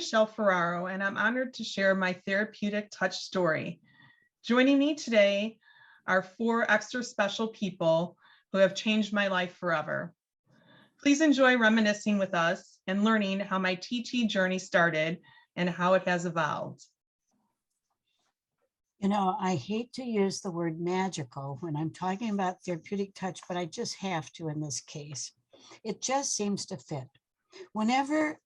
Michelle Ferraro, and I'm honored to share my Therapeutic Touch story. Joining me today are 4 extra special people who have changed my life forever. Please enjoy reminiscing with us and learning how my TT journey started and how it has evolved. You know, I hate to use the word magical when I'm talking about therapeutic touch, but I just have to in this case. It just seems to fit. Whenever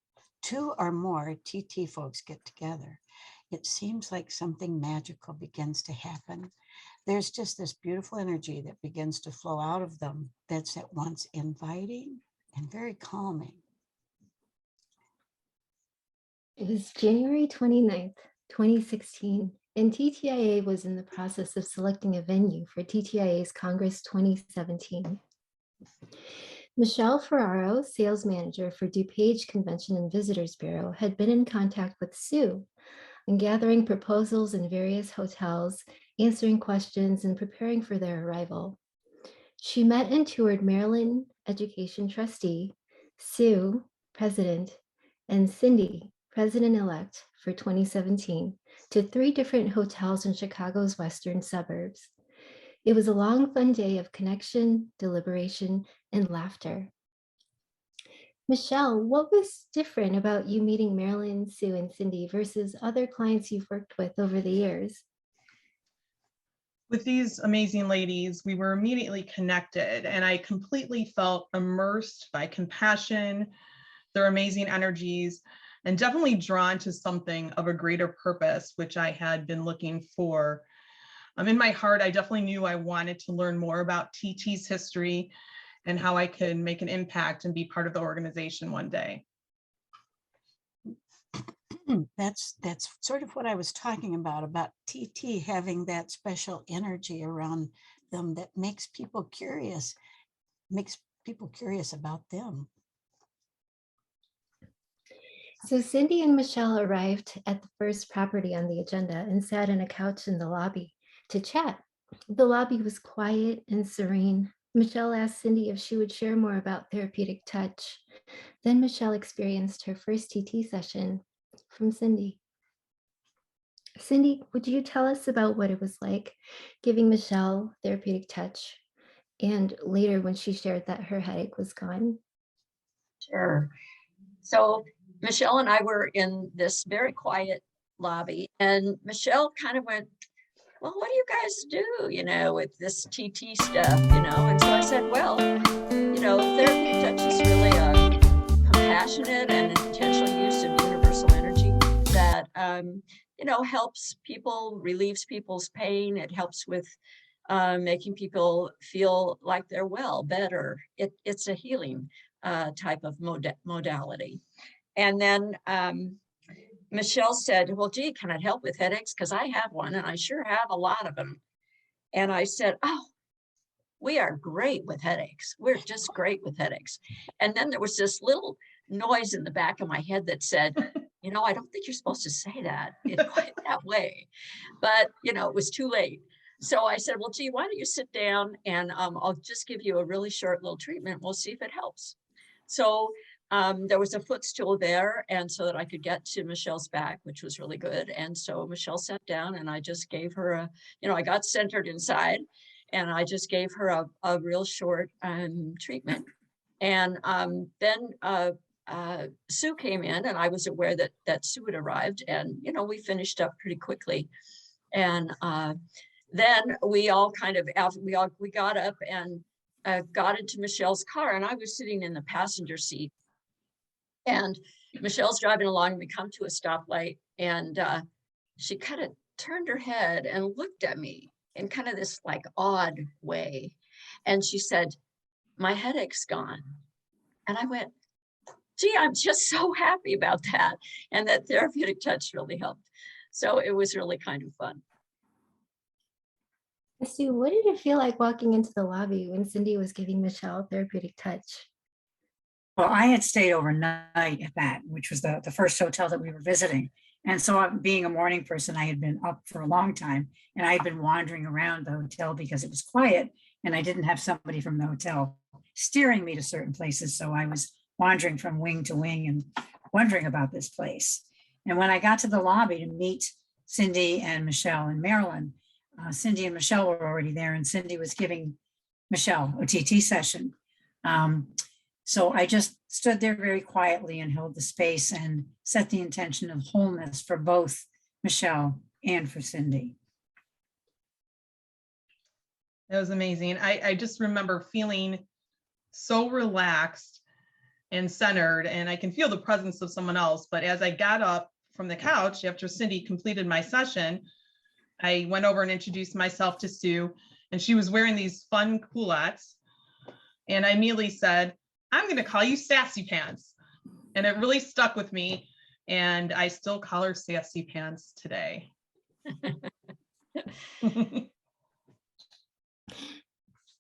2 or more TT folks get together, it seems like something magical begins to happen. There's just this beautiful energy that begins to flow out of them that's at once inviting and very calming. It was January 29th, 2016, and TTIA was in the process of selecting a venue for TTIA's Congress 2017. Michelle Ferraro, sales manager for DuPage Convention and Visitors Bureau, had been in contact with Sue and gathering proposals in various hotels, answering questions, and preparing for their arrival. She met and toured Marilyn, education trustee, Sue, president, and Cindy, president-elect for 2017, to 3 different hotels in Chicago's western suburbs. It was a long, fun day of connection, deliberation, and laughter. Michelle, what was different about you meeting Marilyn, Sue, and Cindy versus other clients you've worked with over the years? With these amazing ladies, we were immediately connected, and I completely felt immersed by compassion, their amazing energies, and definitely drawn to something of a greater purpose, which I had been looking for. In my heart, I definitely knew I wanted to learn more about TT's history and how I could make an impact and be part of the organization one day. That's sort of what I was talking about TT having that special energy around them that makes people curious about them. So Cindy and Michelle arrived at the first property on the agenda and sat on a couch in the lobby to chat. The lobby was quiet and serene. Michelle asked Cindy if she would share more about therapeutic touch. Then Michelle experienced her first TT session from Cindy. Cindy, would you tell us about what it was like giving Michelle therapeutic touch and later when she shared that her headache was gone? Sure. So Michelle and I were in this very quiet lobby, and Michelle kind of went, well, what do you guys do, with this TT stuff, And so I said, well, therapeutic touch is really a compassionate and intentional use of universal energy that, helps people, relieves people's pain. It helps with making people feel like they're better. It's a healing type of modality. And then Michelle said, well, gee, can it help with headaches? Because I have one and I sure have a lot of them. And I said, oh, we are great with headaches. We're just great with headaches. And then there was this little noise in the back of my head that said, I don't think you're supposed to say that quite that way. But, it was too late. So I said, well, gee, why don't you sit down and I'll just give you a really short little treatment. We'll see if it helps. So there was a footstool there, and so that I could get to Michelle's back, which was really good. And so Michelle sat down and I just gave her I got centered inside and I just gave her a real short treatment. And then Sue came in, and I was aware that Sue had arrived, and, we finished up pretty quickly. And then we all kind of, we got up and got into Michelle's car, and I was sitting in the passenger seat. And Michelle's driving along, and we come to a stoplight, and she kind of turned her head and looked at me in kind of this like odd way. And she said, my headache's gone. And I went, gee, I'm just so happy about that. And that therapeutic touch really helped. So it was really kind of fun. Sue, what did it feel like walking into the lobby when Cindy was giving Michelle therapeutic touch? Well, I had stayed overnight at that, which was the first hotel that we were visiting. And so being a morning person, I had been up for a long time, and I had been wandering around the hotel because it was quiet and I didn't have somebody from the hotel steering me to certain places. So I was wandering from wing to wing and wondering about this place. And when I got to the lobby to meet Cindy and Michelle and Marilyn, Cindy and Michelle were already there, and Cindy was giving Michelle a TT session. So I just stood there very quietly and held the space and set the intention of wholeness for both Michelle and for Cindy. That was amazing. I just remember feeling so relaxed and centered, and I can feel the presence of someone else. But as I got up from the couch after Cindy completed my session, I went over and introduced myself to Sue, and she was wearing these fun culottes. And I immediately said, I'm going to call you Sassy Pants. And it really stuck with me. And I still call her Sassy Pants today.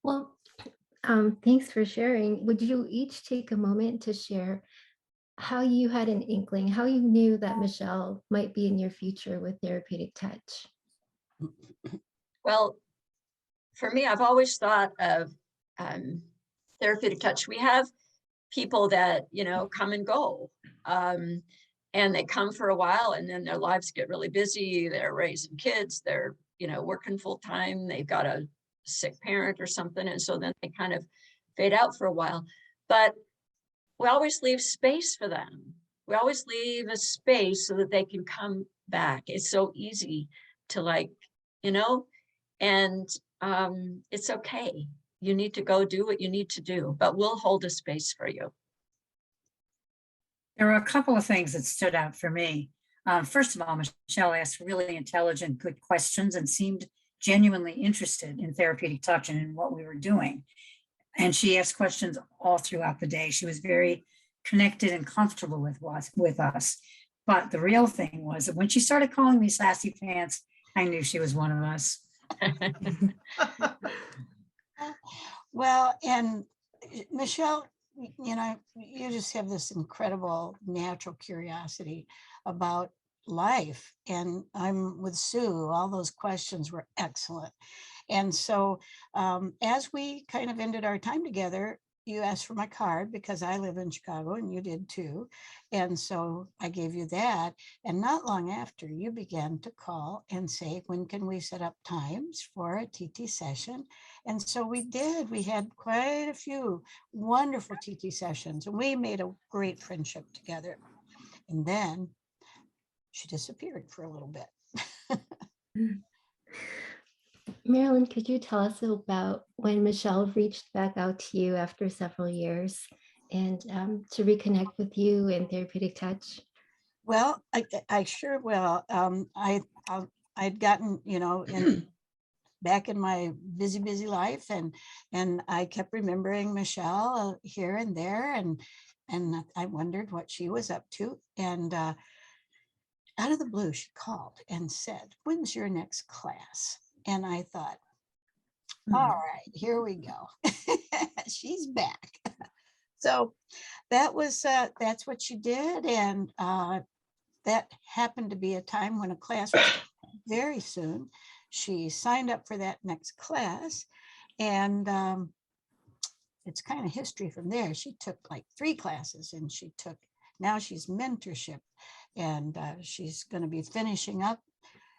Well, thanks for sharing. Would you each take a moment to share how you had an inkling, how you knew that Michelle might be in your future with Therapeutic Touch? Well, for me, I've always thought of Therapeutic Touch. We have people that, you know, come and go. And they come for a while and then their lives get really busy. They're raising kids, they're, you know, working full time. They've got a sick parent or something. And so then they kind of fade out for a while. But we always leave space for them. We always leave a space so that they can come back. It's so easy to, like, you know, and it's okay. You need to go do what you need to do, but we'll hold a space for you. There were a couple of things that stood out for me. First of all, Michelle asked really intelligent, good questions and seemed genuinely interested in Therapeutic Touch and in what we were doing. And she asked questions all throughout the day. She was very connected and comfortable with us. But the real thing was that when she started calling me Sassy Pants, I knew she was one of us. Well, and Michelle, you know, you just have this incredible natural curiosity about life. And I'm with Sue, all those questions were excellent. And so as we kind of ended our time together, you asked for my card because I live in Chicago and you did too. And so I gave you that. And not long after, you began to call and say, when can we set up times for a TT session? And so we did. We had quite a few wonderful TT sessions and we made a great friendship together. And then she disappeared for a little bit. Marilyn, could you tell us about when Michelle reached back out to you after several years and to reconnect with you in Therapeutic Touch? Well, I sure will. I'd gotten, you know, back in my busy life, and I kept remembering Michelle here and there, and I wondered what she was up to. And out of the blue, she called and said, "When's your next class?" And I thought, all right, here we go. She's back. So that was that's what she did, and that happened to be a time when a class was very soon. She signed up for that next class, and it's kind of history from there. She took like 3 classes, and now she's mentorship, and she's going to be finishing up.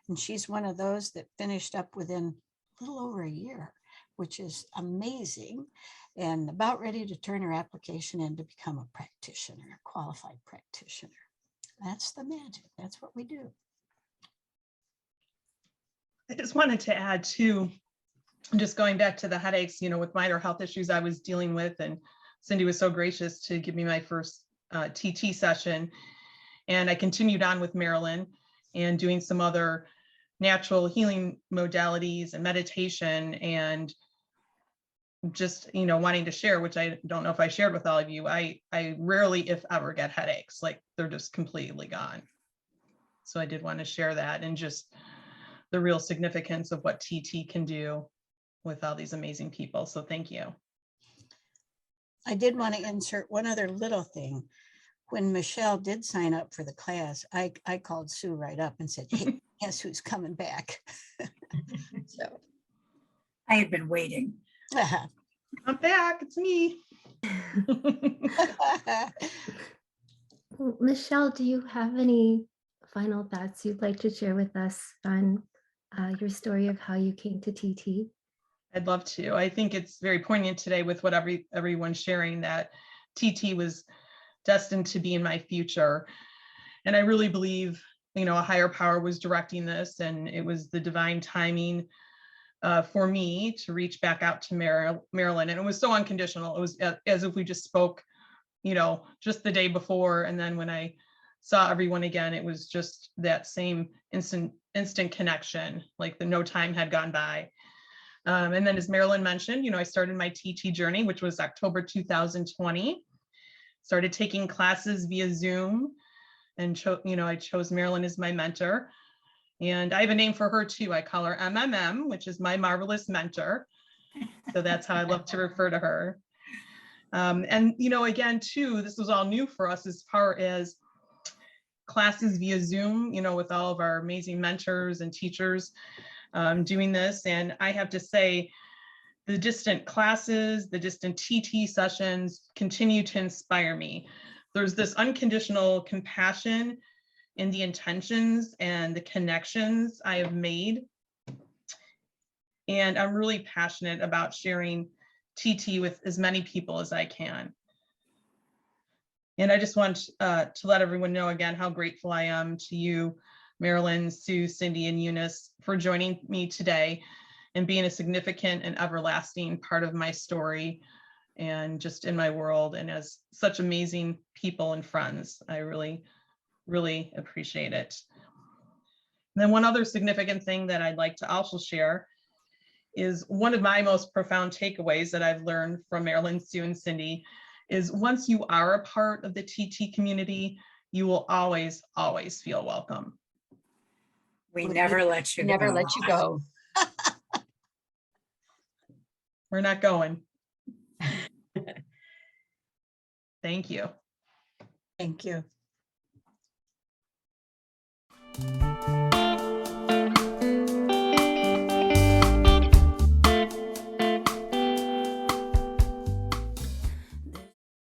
And she's one of those that finished up within a little over a year, which is amazing, and about ready to turn her application in to become a practitioner, a qualified practitioner. That's the magic. That's what we do. I just wanted to add too, just going back to the headaches, you know, with minor health issues I was dealing with, and Cindy was so gracious to give me my first TT session. And I continued on with Marilyn and doing some other natural healing modalities and meditation, and just, you know, wanting to share, which I don't know if I shared with all of you, I rarely, if ever, get headaches. Like, they're just completely gone. So I did want to share that, and just the real significance of what TT can do with all these amazing people. So thank you. I did want to insert one other little thing. When Michelle did sign up for the class, I called Sue right up and said, "Hey, guess who's coming back?" So I had been waiting. I'm back. It's me. Michelle, do you have any final thoughts you'd like to share with us on your story of how you came to TT? I'd love to. I think it's very poignant today with what everyone's sharing, that TT was destined to be in my future. And I really believe, a higher power was directing this, and it was the divine timing for me to reach back out to Marilyn. And it was so unconditional. It was as if we just spoke, just the day before. And then when I saw everyone again, it was just that same instant connection, like no time had gone by. And then, as Marilyn mentioned, I started my TT journey, which was October 2020. Started taking classes via Zoom, and I chose Marilyn as my mentor. And I have a name for her too. I call her MMM, which is my marvelous mentor. So that's how I love to refer to her. And again, too, this was all new for us as far as classes via Zoom, with all of our amazing mentors and teachers doing this. And I have to say, the distant classes, the distant TT sessions continue to inspire me. There's this unconditional compassion in the intentions and the connections I have made. And I'm really passionate about sharing TT with as many people as I can. And I just want to let everyone know again how grateful I am to you, Marilyn, Sue, Cindy, and Eunice, for joining me today and being a significant and everlasting part of my story and just in my world, and as such amazing people and friends. I really, really appreciate it. And then one other significant thing that I'd like to also share is one of my most profound takeaways that I've learned from Marilyn, Sue, and Cindy is once you are a part of the TT community, you will always, always feel welcome. We never let you Never go. let you go. We're not going. Thank you. Thank you.